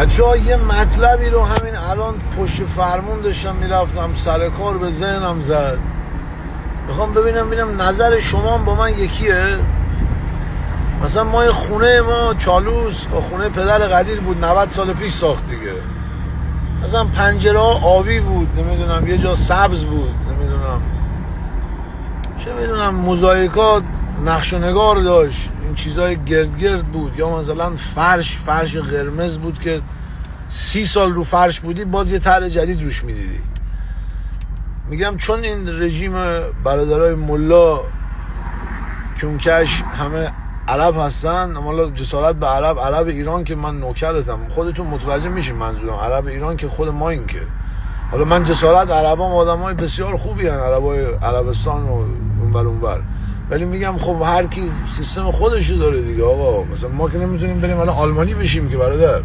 بچه‌ها یه مطلبی رو همین الان پشت فرمون داشتم میرفتم سر کار به ذهنم زد. میخوام ببینم نظر شما با من یکیه. مثلا ما خونه ما چالوس خونه پدر قدیر بود، 90 سال پیش ساخت دیگه. مثلا پنجره ها آبی بود، نمیدونم یه جا سبز بود، نمیدونم چه میدونم موزاییکا نقش و نگار داشت، این چیزای گرد بود، یا مثلا فرش قرمز بود که 30 سال رو فرش بودی باز یه طرح جدید روش میدیدی. میگم چون این رژیم برادرای ملا کیونکش همه عرب هستن، اما جسارت به عرب ایران که من نوکرتم، خودتون متوجه میشین منظورم. عرب ایران که خود ما این که حالا من جسارت عربام آدمای بسیار خوبی هن، عربای عربستان و اونور، ولی میگم خب هر کی سیستم خودشو داره دیگه آقا. مثلا ما که نمیتونیم بریم الان آلمانی بشیم که برادر.